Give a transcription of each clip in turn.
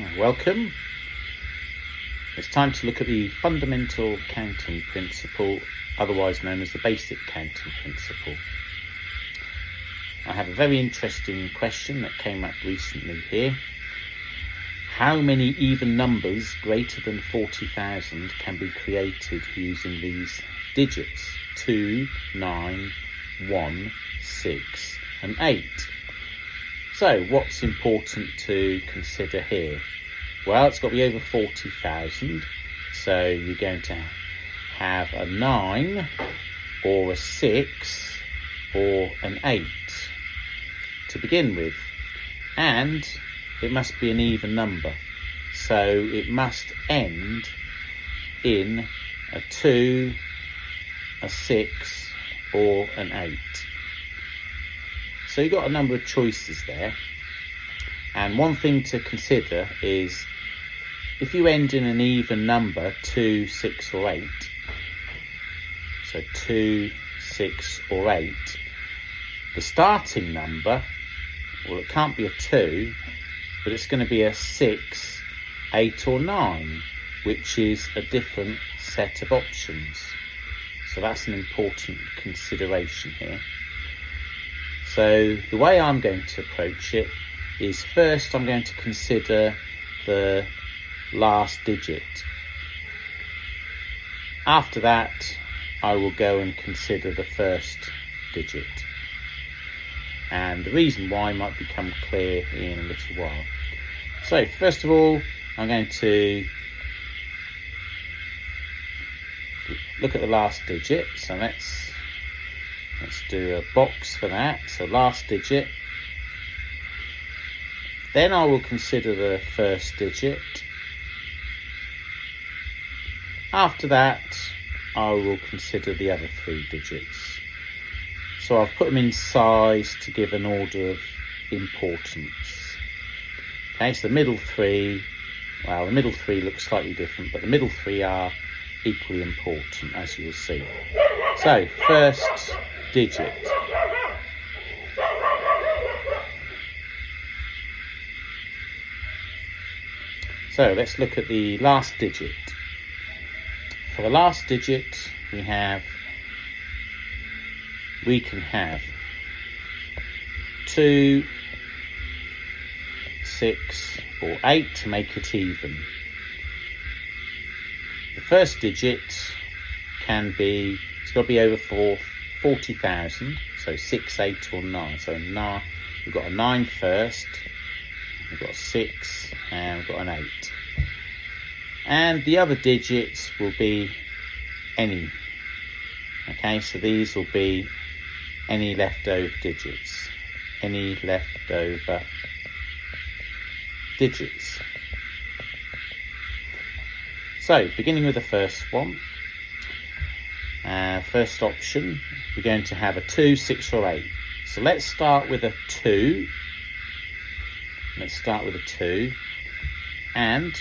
Welcome. It's time to look at the fundamental counting principle, otherwise known as the basic counting principle. I have a very interesting question that came up recently here. How many even numbers greater than 40,000 can be created using these digits? 2, 9, 1, 6 and 8. So what's important to consider here? Well, it's got to be over 40,000. So you're going to have a 9 or a 6 or an 8 to begin with. And it must be an even number. So it must end in a 2, a 6 or an 8. So you've got a number of choices there. And one thing to consider is if you end in an even number, 2, 6 or 8, so 2, 6 or 8, the starting number, well, it can't be a 2, but it's going to be a 6, 8 or 9, which is a different set of options. So that's an important consideration here. So the way I'm going to approach it is first I'm going to consider the last digit. After that, I will go and consider the first digit. And the reason why might become clear in a little while. So first of all, I'm going to look at the last digit. So let's do a box for that. So last digit. Then I will consider the first digit. After that, I will consider the other 3 digits. So I've put them in size to give an order of importance. Okay, so the middle 3, well, the middle 3 looks slightly different, but the middle 3 are equally important, as you will see. So, first digit. So let's look at the last digit. For the last digit, we can have 2, 6 or 8 to make it even. The first digit can be, it's got to be over 40,000, so 6, 8 or 9. So 9, we've got a 9 first, we've got a 6 and we've got an 8. And the other digits will be any. Okay, so these will be any leftover digits. Any leftover digits. So, beginning with the first one. First option, we're going to have a 2, 6 or 8. So let's start with a 2. Let's start with a 2. And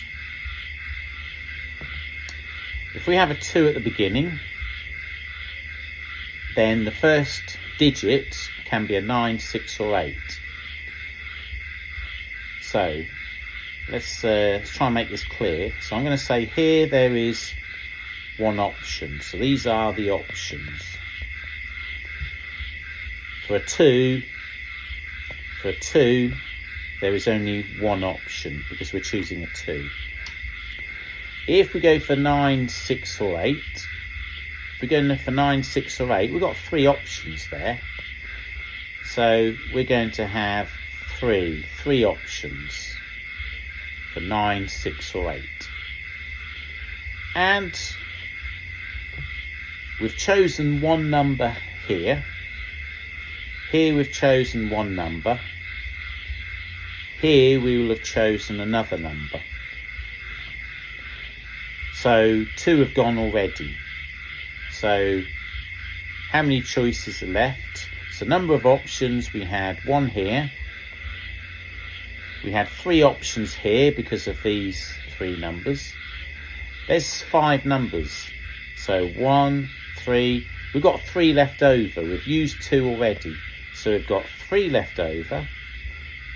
if we have a 2 at the beginning, then the first digit can be a 9, 6 or 8. So let's try and make this clear. So I'm going to say here there is one option. So these are the options. For a 2, there is only one option because we're choosing a 2. If we go for 9, 6 or 8, if we go for 9, 6 or 8, we've got 3 options there. So we're going to have three options for 9, 6 or 8. And we've chosen one number here. Here we've chosen one number. Here we will have chosen another number. So 2 have gone already. So how many choices are left? So number of options, we had 1 here. We had 3 options here because of these 3 numbers. There's 5 numbers. So 1, 3, we've got 3 left over. We've used 2 already. So we've got 3 left over.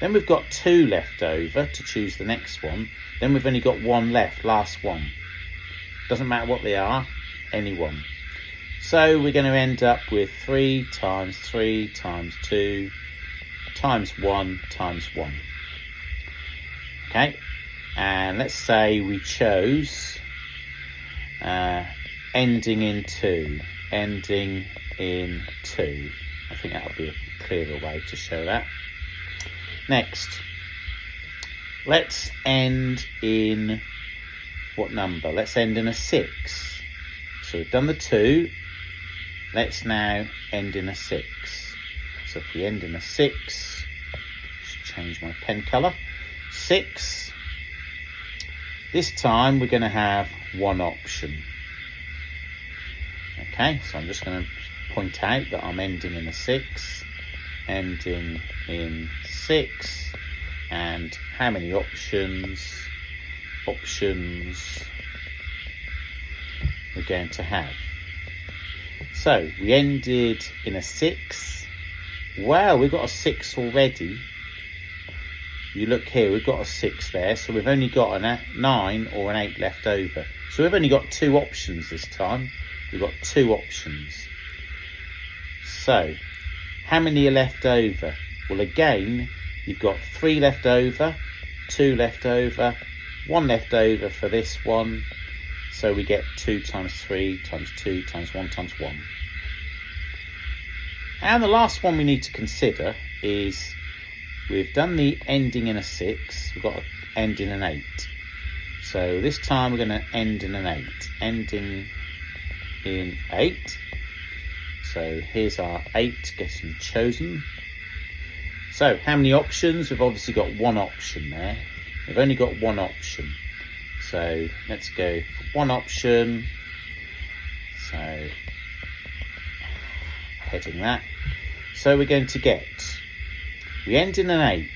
Then we've got 2 left over to choose the next one. Then we've only got 1 left, last one. Doesn't matter what they are, any one. So we're going to end up with 3 times 3 times 2 times 1 times 1. Okay, and let's say we chose ending in 2. Ending in 2. I think that'll be a clearer way to show that. Next, let's end in what number? Let's end in a 6. So we've done the 2. Let's now end in a 6. So if we end in a 6, should change my pen colour. 6. This time we're going to have 1 option. Okay, so I'm just going to point out that I'm ending in a 6. Ending in 6. And how many options we're going to have. So we ended in a 6. Wow, we've got a 6 already. You look here, we've got a 6 there, so we've only got a 9 or an 8 left over. So we've only got 2 options this time. We've got 2 options. So how many are left over? Well, again, you've got 3 left over, 2 left over, 1 left over for this one. So we get 2 times 3 times 2 times 1 times 1. And the last one we need to consider is we've done the ending in a 6. We've got to end in an 8. So this time we're going to end in an 8. Ending in 8. So here's our 8 getting chosen. So how many options? We've obviously got 1 option there. We've only got 1 option. So let's go for 1 option. So heading that. So we're going to get, we end in an 8.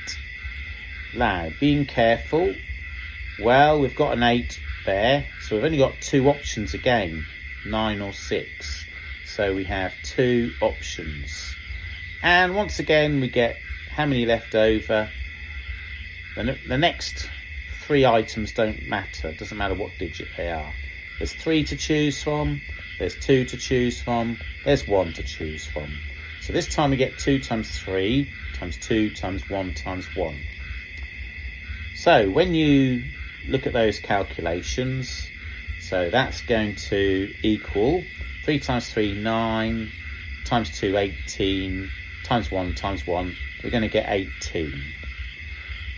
Now, being careful. Well, we've got an 8 there. So we've only got 2 options again, 9 or 6. So we have 2 options. And once again, we get how many left over. The next 3 items don't matter. It doesn't matter what digit they are. There's 3 to choose from. There's 2 to choose from. There's 1 to choose from. So this time we get 2 times 3 times 2 times 1 times 1. So when you look at those calculations, so that's going to equal 3 times 3, 9, times 2, 18, times 1, times 1. We're going to get 18.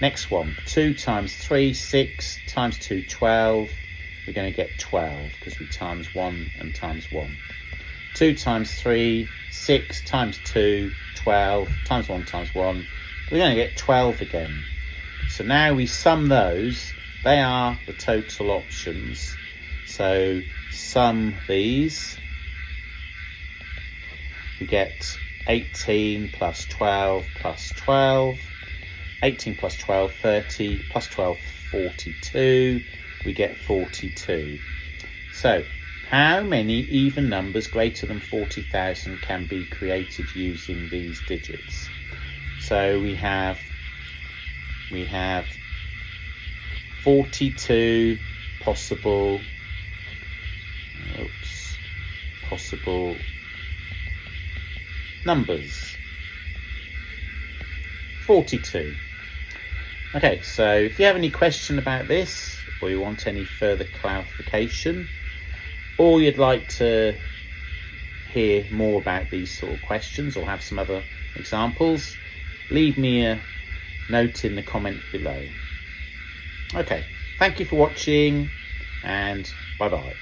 Next one, 2 times 3, 6, times 2, 12. We're going to get 12 because we times 1 and times 1. 2 times 3, 6, times 2, 12, times 1, times 1. We're going to get 12 again. So now we sum those. They are the total options. So sum these. We get 18 plus 12 plus 12. 18 plus 12, 30, plus 12, 42. We get 42. So how many even numbers greater than 40,000 can be created using these digits? So we have 42 possible numbers. 42. Okay, so if you have any question about this, or you want any further clarification, or you'd like to hear more about these sort of questions or have some other examples, leave me a note in the comment below. Okay, thank you for watching, and bye bye.